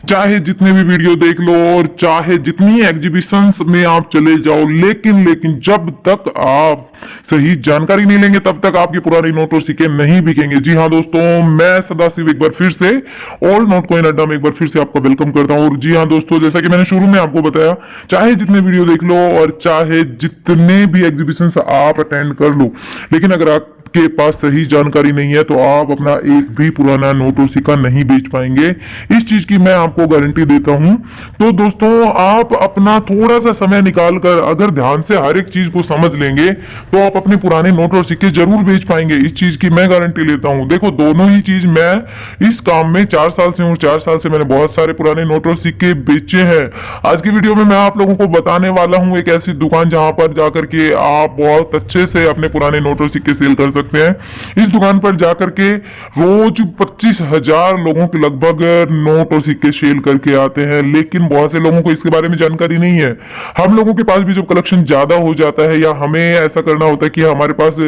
चाहे जितने भी वीडियो देख लो और चाहे जितनी एग्जीबिशंस में आप चले जाओ, लेकिन लेकिन जब तक आप सही जानकारी नहीं लेंगे तब तक आपके पुराने नोट और सिक्के नहीं बिकेंगे। जी हाँ दोस्तों, मैं सदाशिव एक बार फिर से ऑल नोट कॉइन अड्डा में एक बार फिर से आपका वेलकम करता हूँ। और जी हाँ दोस्तों, जैसा कि मैंने शुरू में आपको बताया, चाहे जितने वीडियो देख लो और चाहे जितने भी एग्जीबिशंस आप अटेंड कर लो, लेकिन अगर आपके पास सही जानकारी नहीं है तो आप अपना एक भी पुराना नोट और सिक्का नहीं बेच पाएंगे। इस चीज की मैं आपको गारंटी देता हूं। तो दोस्तों, आप अपना थोड़ा सा समय निकाल कर अगर ध्यान से हर एक चीज को समझ लेंगे तो आप अपने पुराने नोट और सिक्के जरूर बेच पाएंगे। इस चीज की मैं गारंटी लेता हूं। देखो, दोनों ही चीज मैं इस काम में 4 साल से हूँ। 4 साल से मैंने बहुत सारे पुराने नोट और सिक्के बेचे हैं। आज की वीडियो में मैं आप लोगों को बताने वाला हूँ एक ऐसी दुकान जहां पर जाकर के आप बहुत अच्छे से अपने पुराने नोट और सिक्के सेल कर सकते हैं। इस दुकान पर जाकर के रोज 25,000 लोगों के लगभग नोट और सिक्के सेल करके आते हैं, लेकिन बहुत से लोगों को इसके बारे में जानकारी नहीं है। हम लोगों के पास भी जब कलेक्शन ज्यादा हो जाता है या हमें ऐसा करना होता है कि हमारे पास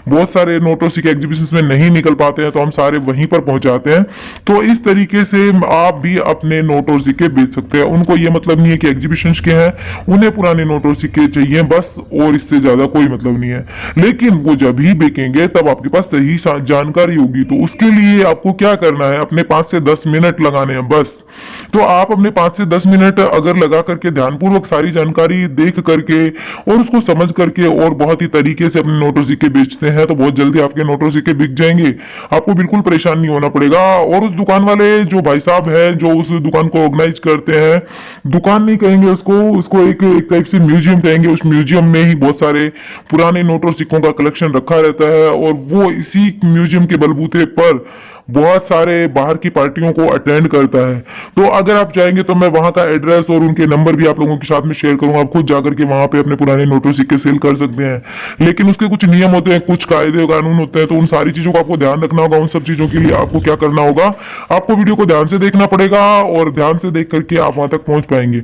बहुत सारे नोट और सिक्के एग्जीबिशन में नहीं निकल पाते हैं, तो हम सारे वहीं पर पहुंचाते हैं। तो इस तरीके से आप भी अपने नोट और सिक्के बेच सकते हैं। उनको ये मतलब नहीं है कि एग्जीबिशन के हैं, उन्हें पुराने नोट और सिक्के चाहिए बस, और इससे ज्यादा कोई मतलब नहीं है। लेकिन वो जब ही बेचेंगे तब आपके पास सही जानकारी होगी। तो उसके लिए आपको क्या करना है, अपने 5 से 10 मिनट लगाने हैं बस। तो आप अपने 5 से 10 मिनट अगर लगा करके ध्यानपूर्वक सारी जानकारी देख करके और उसको समझ करके और बहुत ही तरीके से अपने नोट और सिक्के बेचते हैं तो बहुत जल्दी आपके नोट और सिक्के बिक जाएंगे। आपको बिल्कुल परेशान नहीं होना पड़ेगा। और उस दुकान वाले जो भाई साहब हैं जो उस दुकान को ऑर्गेनाइज करते हैं, दुकान नहीं कहेंगे उसको एक टाइप से म्यूजियम कहेंगे। उस म्यूजियम में ही बहुत सारे पुराने नोट और सिक्कों का कलेक्शन रखा रहता है और वो इसी म्यूजियम के बलबूते पर बहुत सारे बाहर की पार्टियों को अटेंड करता है। तो अगर आप चाहेंगे तो मैं वहां का एड्रेस और उनके नंबर भी आप लोगों के साथ में शेयर करूंगा। आप खुद जाकर के वहां पे अपने पुराने नोट और सिक्के सेल कर सकते हैं। लेकिन उसके कुछ नियम होते हैं, कुछ कायदे कानून होते हैं, तो उन सारी चीजों को आपको ध्यान रखना होगा। उन सब चीजों के लिए आपको क्या करना होगा, आपको वीडियो को ध्यान से देखना पड़ेगा और ध्यान से देख करके आप वहां तक पहुंच पाएंगे।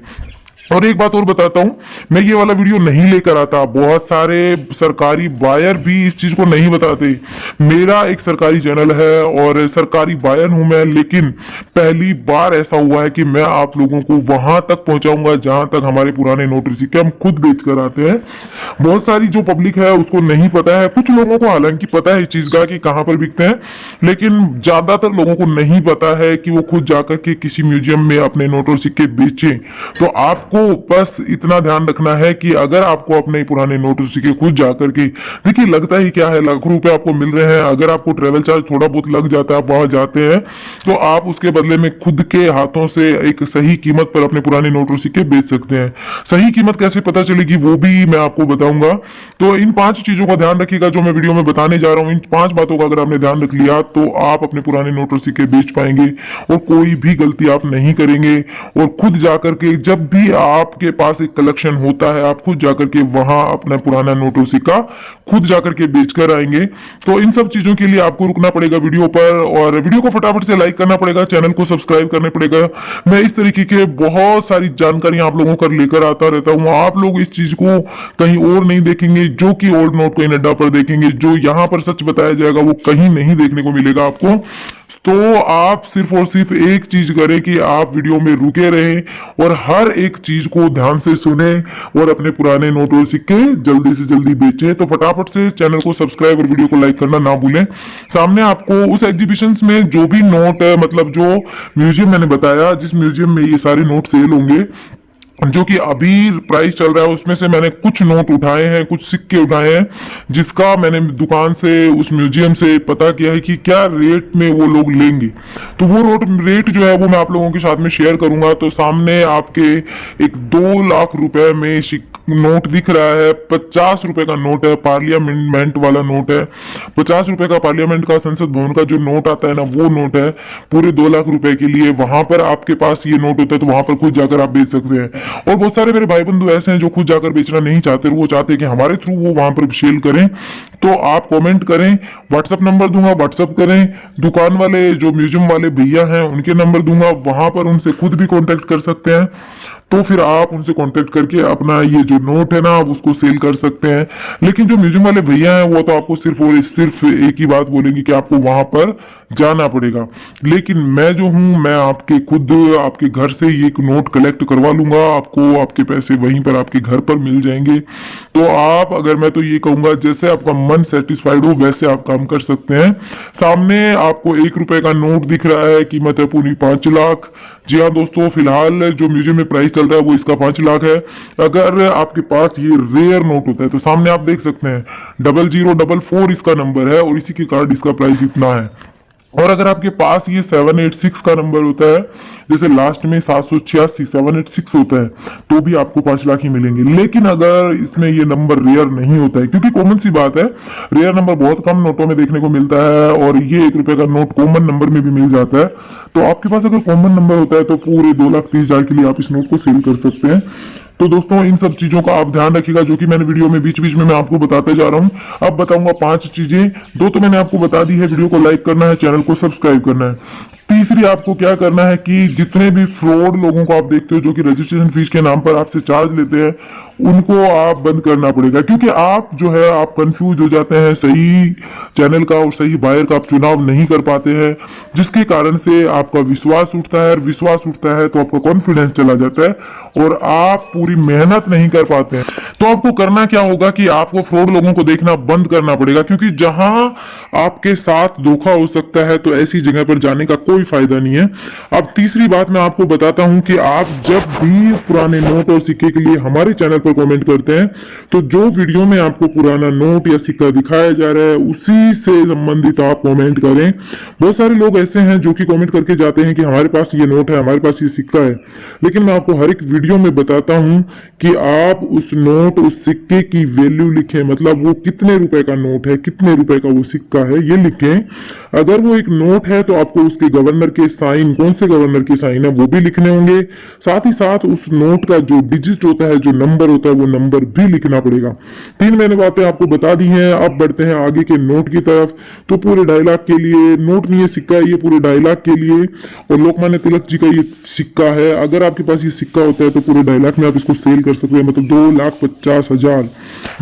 और एक बात और बताता हूं, मैं ये वाला वीडियो नहीं लेकर आता। बहुत सारे सरकारी बायर भी इस चीज को नहीं बताते। मेरा एक सरकारी चैनल है और सरकारी बायर हूं मैं, लेकिन पहली बार ऐसा हुआ है कि मैं आप लोगों को वहां तक पहुंचाऊंगा जहां तक हमारे पुराने नोट और सिक्के हम खुद बेच कर आते हैं। बहुत सारी जो पब्लिक है उसको नहीं पता है। कुछ लोगों को हालांकि पता है इस चीज का कि कहां पर बिकते हैं, लेकिन ज्यादातर लोगों को नहीं पता है कि वो खुद जाकर के किसी म्यूजियम में अपने नोट और सिक्के बेचें। तो आपको बस इतना ध्यान रखना है कि अगर आपको अपने पुराने नोट और सिक्के खुद जाकर के, देखिए लगता ही क्या है, लाखों रुपए आपको मिल रहे हैं। अगर आपको ट्रेवल चार्ज थोड़ा बहुत लग जाता है, आप वहां जाते हैं, तो आप उसके बदले में खुद के हाथों से एक सही कीमत पर अपने पुराने नोट और सिक्के बेच सकते हैं। सही कीमत कैसे पता चलेगी वो भी मैं आपको बताऊंगा। तो इन 5 चीजों का ध्यान रखिएगा जो मैं वीडियो में बताने जा रहा हूं। इन 5 बातों का अगर आपने ध्यान रख लिया तो आप अपने पुराने नोट और सिक्के बेच पाएंगे और कोई भी गलती आप नहीं करेंगे। और खुद जाकर के जब भी आपके पास एक कलेक्शन होता है, आप खुद जाकर के वहां अपना पुराना नोट और सिक्का खुद जाकर के बेचकर आएंगे। तो इन सब चीजों के लिए आपको रुकना पड़ेगा वीडियो पर और वीडियो को फटाफट से लाइक करना पड़ेगा, चैनल को सब्सक्राइब करना पड़ेगा। मैं इस तरीके के बहुत सारी जानकारियां आप लोगों को लेकर आता रहता हूं। आप लोग इस चीज को कहीं और नहीं देखेंगे जो कि ओल्ड नोट कॉइन अड्डा पर देखेंगे। जो यहाँ पर सच बताया जाएगा वो कहीं नहीं देखने को मिलेगा आपको। तो आप सिर्फ और सिर्फ एक चीज करें कि आप वीडियो में रुके रहें और हर एक चीज को ध्यान से सुने और अपने पुराने नोट और सिक्के जल्दी से जल्दी बेचें। तो फटाफट से चैनल को सब्सक्राइब और वीडियो को लाइक करना ना भूलें। सामने आपको उस एग्जीबिशन में जो भी नोट मतलब जो म्यूजियम मैंने बताया, जिस म्यूजियम में ये सारे नोट सेल होंगे, जो कि अभी प्राइस चल रहा है, उसमें से मैंने कुछ नोट उठाए हैं, कुछ सिक्के उठाए हैं, जिसका मैंने दुकान से, उस म्यूजियम से पता किया है कि क्या रेट में वो लोग लेंगे। तो वो रेट जो है वो मैं आप लोगों के साथ में शेयर करूंगा। तो सामने आपके एक 2 लाख रुपए में नोट दिख रहा है। 50 रुपए का नोट है, पार्लियामेंट वाला नोट है। 50 रुपए का पार्लियामेंट का, संसद भवन का जो नोट आता है ना, वो नोट है पूरे 2 लाख रुपए के लिए। वहां पर आपके पास ये नोट होता है तो वहां पर खुद जाकर आप बेच सकते हैं। और बहुत सारे मेरे भाई बंधु ऐसे हैं जो खुद जाकर बेचना नहीं चाहते, वो चाहते हैं कि हमारे थ्रू वो वहां पर सेल करें। तो आप कमेंट करें, व्हाट्सएप नंबर दूंगा, व्हाट्सएप करें। दुकान वाले जो म्यूजियम वाले भैया हैं उनके नंबर दूंगा, वहां पर उनसे खुद भी कॉन्टेक्ट कर सकते हैं। तो फिर आप उनसे कॉन्टेक्ट करके अपना ये जो नोट है ना आप उसको सेल कर सकते हैं। लेकिन जो म्यूजियम वाले भैया हैं वो तो आपको सिर्फ और सिर्फ एक ही बात बोलेंगे कि आपको वहां पर जाना पड़ेगा। लेकिन मैं जो हूँ मैं आपके खुद आपके घर से ही एक नोट कलेक्ट करवा लूंगा, आपको आपके पैसे वहीं पर आपके घर पर मिल जाएंगे। तो आप अगर मैं तो ये कहूंगा जैसे आपका मन सेटिस्फाइड हो वैसे आप काम कर सकते हैं। सामने आपको 1 रुपए का नोट दिख रहा है, कीमत है पूरी 5 लाख। जी हाँ दोस्तों, फिलहाल जो म्यूजियम में प्राइस चल रहा है वो इसका 5 लाख है। अगर आपके पास ये रेयर नोट होता है तो सामने आप देख सकते हैं 0044 इसका नंबर है और इसी के कार्ड इसका प्राइस इतना है। और अगर आपके पास ये 786 का नंबर होता है, जैसे लास्ट में 786 786 होता है, तो भी आपको 5 लाख ही मिलेंगे। लेकिन अगर इसमें ये नंबर रेयर नहीं होता है, क्योंकि कॉमन सी बात है, रेयर नंबर बहुत कम नोटों में देखने को मिलता है और ये 1 रुपए का नोट कॉमन नंबर में भी मिल जाता है। तो आपके पास अगर कॉमन नंबर होता है तो पूरे 2,30,000 के लिए आप इस नोट को सेल कर सकते हैं। तो दोस्तों इन सब चीजों का आप ध्यान रखिएगा जो कि मैंने वीडियो में बीच बीच में मैं आपको बताते जा रहा हूँ। अब बताऊंगा 5 चीजें। 2 तो मैंने आपको बता दी है, वीडियो को लाइक करना है, चैनल को सब्सक्राइब करना है। तीसरी आपको क्या करना है कि जितने भी फ्रॉड लोगों को आप देखते हो जो कि रजिस्ट्रेशन फीस के नाम पर आपसे चार्ज लेते हैं, उनको आप बंद करना पड़ेगा। क्योंकि आप जो है आप कंफ्यूज हो जाते हैं, सही चैनल का और सही बायर का आप चुनाव नहीं कर पाते हैं, जिसके कारण से आपका विश्वास उठता है। और विश्वास उठता है तो आपका कॉन्फिडेंस चला जाता है और आप पूरी मेहनत नहीं कर पाते हैं। तो आपको करना क्या होगा कि आपको फ्रॉड लोगों को देखना बंद करना पड़ेगा, क्योंकि जहां आपके साथ धोखा हो सकता है तो ऐसी जगह पर जाने का कोई फायदा नहीं है। अब तीसरी बात मैं आपको बताता हूं कि आप जब भी पुराने नोट और सिक्के के लिए हमारे चैनल पर कमेंट करते हैं तो जो वीडियो में आपको पुराना नोट या सिक्का दिखाया जा रहा है उसी से संबंधित आप कमेंट करें। बहुत सारे लोग ऐसे हैं जो कि कमेंट करके जाते हैं कि हमारे पास ये नोट है, हमारे पास ये सिक्का है, लेकिन मैं आपको हर एक वीडियो में बताता हूं कि आप उस नोट उस सिक्के की वैल्यू लिखें, मतलब वो कितने रुपए का नोट है, कितने रुपए का वो सिक्का है, ये लिखें। अगर वो एक नोट है तो आपको उसके गवर्नर के साइन, कौन से गवर्नर के साइन है वो भी लिखने होंगे। साथ ही साथ उस नोट का जो डिजिट होता है, जो नंबर होता है, वो नंबर भी लिखना पड़ेगा। 3 मैंने बातें आपको बता दी हैं। अब बढ़ते हैं आगे के नोट की तरफ। तो पूरे 2.5 लाख के लिए नोट नहीं है, सिक्का है, ये पूरे 2.5 लाख के लिए और लोकमान्य तिलक जी का ये सिक्का है। अगर आपके पास ये सिक्का होता है तो पूरे 2.5 लाख में आप इसको सेल कर सकते हैं, मतलब 2,50,000।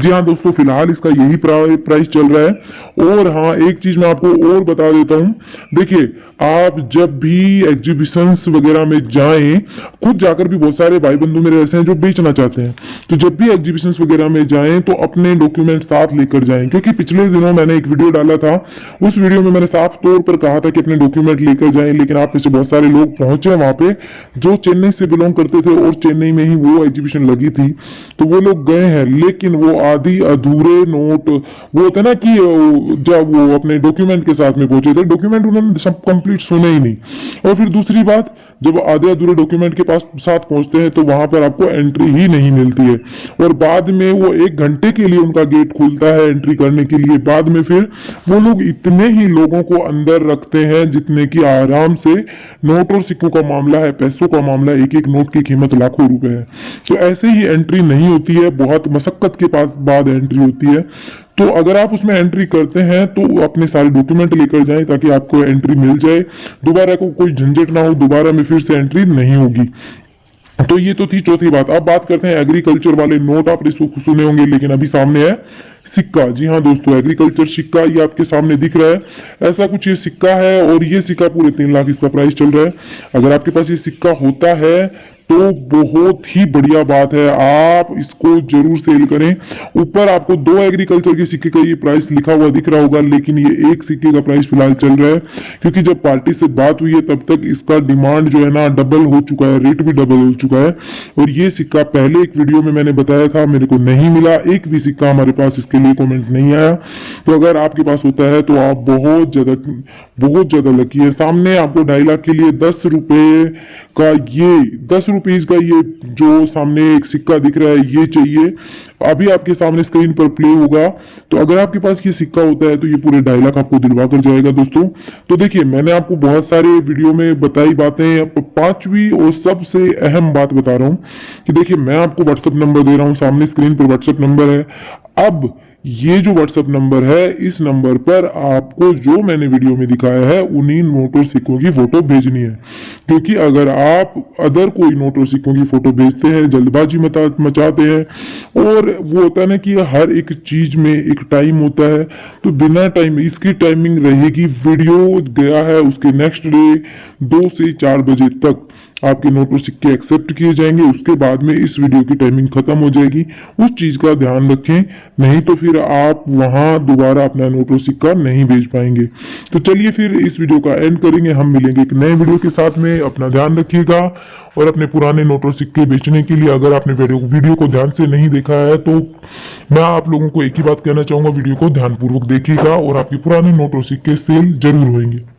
जी हाँ दोस्तों, फिलहाल इसका यही प्राइस चल रहा है। और हाँ, एक चीज मैं आपको और बता देता हूँ। देखिए, आप जब भी एग्जीबिशंस वगैरह में जाएं, खुद जाकर भी बहुत सारे भाई बंधु मेरे ऐसे हैं जो बेचना चाहते हैं, तो जब भी एग्जीबिशंस वगैरह में जाएं तो अपने डॉक्यूमेंट साथ लेकर जाएं। क्योंकि पिछले दिनों मैंने एक वीडियो डाला था, उस वीडियो में मैंने साफ तौर पर कहा था कि अपने डॉक्यूमेंट लेकर जाएं, लेकिन आप में से बहुत सारे लोग पहुंचे वहां पे जो चेन्नई से बिलोंग करते थे और चेन्नई में ही वो एग्जीबिशन लगी थी, तो वो लोग गए हैं, लेकिन वो आधी अधूरे नोट, वो होता है ना कि जब वो अपने डॉक्यूमेंट के साथ में पहुंचे थे, डॉक्यूमेंट उन्होंने सब कंप्लीट सुने ही नहीं। और फिर दूसरी बात, जब आधे अधूरे डॉक्यूमेंट के पास साथ पहुंचते हैं तो वहां पर आपको एंट्री ही नहीं मिलती है और बाद में वो 1 घंटे के लिए उनका गेट खुलता है एंट्री करने के लिए। बाद में फिर वो लोग इतने ही लोगों को अंदर रखते हैं जितने की आराम से, नोट और सिक्कों का मामला है, पैसों का मामला है, एक एक नोट की कीमत लाखों रुपए है। तो ऐसे ही एंट्री नहीं होती है, बहुत मशक्कत के पास बाद एंट्री होती है। तो अगर आप उसमें एंट्री करते हैं तो अपने सारे डॉक्यूमेंट लेकर जाएं ताकि आपको एंट्री मिल जाए, दोबारा को कोई झंझट ना हो, दोबारा में फिर से एंट्री नहीं होगी। तो ये तो थी चौथी बात। अब बात करते हैं एग्रीकल्चर वाले नोट। आप इसको सुने होंगे, लेकिन अभी सामने है सिक्का। जी हाँ दोस्तों, एग्रीकल्चर सिक्का ये आपके सामने दिख रहा है, ऐसा कुछ ये सिक्का है और ये सिक्का पूरे 3 लाख इसका प्राइस चल रहा है। अगर आपके पास ये सिक्का होता है तो बहुत ही बढ़िया बात है, आप इसको जरूर सेल करें। ऊपर आपको 2 एग्रीकल्चर के सिक्के का ये प्राइस लिखा हुआ दिख रहा होगा, लेकिन ये एक सिक्के का प्राइस फिलहाल चल रहा है, क्योंकि जब पार्टी से बात हुई है तब तक इसका डिमांड जो है ना डबल हो चुका है, रेट भी डबल हो चुका है। और ये सिक्का पहले एक वीडियो में मैंने बताया था, मेरे को नहीं मिला, एक भी सिक्का हमारे पास इसके लिए कमेंट नहीं आया। तो अगर आपके पास होता है तो आप बहुत ज्यादा लकी है। सामने आपको 2.5 लाख के लिए 10 रुपए का ये 10 रुपीज का ये जो सामने एक सिक्का दिख रहा है, ये चाहिए। अभी आपके सामने स्क्रीन पर प्ले होगा। तो अगर आपके पास ये सिक्का होता है तो ये पूरे 2.5 लाख आपको दिलवा कर जाएगा दोस्तों। तो देखिए, मैंने आपको बहुत सारे वीडियो में बताई बातें, 5वीं और सबसे अहम बात बता रहा हूं कि देखिए, मैं आपको व्हाट्सएप नंबर दे रहा हूं, सामने स्क्रीन पर व्हाट्सएप नंबर है। अब ये जो व्हाट्सएप नंबर है, इस नंबर पर आपको जो मैंने वीडियो में दिखाया है उन्हीं नोट और सिक्कों की फोटो भेजनी है। क्योंकि अगर आप अदर कोई नोट और सिक्कों की फोटो भेजते हैं, जल्दबाजी मचाते हैं, और वो होता है ना कि हर एक चीज में एक टाइम होता है, तो बिना टाइम, इसकी टाइमिंग रहेगी, वीडियो गया है उसके नेक्स्ट डे 2 से 4 बजे तक आपके नोट और सिक्के एक्सेप्ट किए जाएंगे। उसके बाद में इस वीडियो की टाइमिंग खत्म हो जाएगी। उस चीज का ध्यान रखें, नहीं तो फिर आप वहां दोबारा अपना नोट और सिक्का नहीं भेज पाएंगे। तो चलिए फिर इस वीडियो का एंड करेंगे, हम मिलेंगे एक नए वीडियो के साथ में। अपना ध्यान रखिएगा, और अपने पुराने नोट और सिक्के बेचने के लिए अगर आपने वीडियो को ध्यान से नहीं देखा है तो मैं आप लोगों को एक ही बात कहना चाहूंगा, वीडियो को ध्यानपूर्वक देखिएगा और आपके पुराने नोट और सिक्के सेल जरूर होंगे।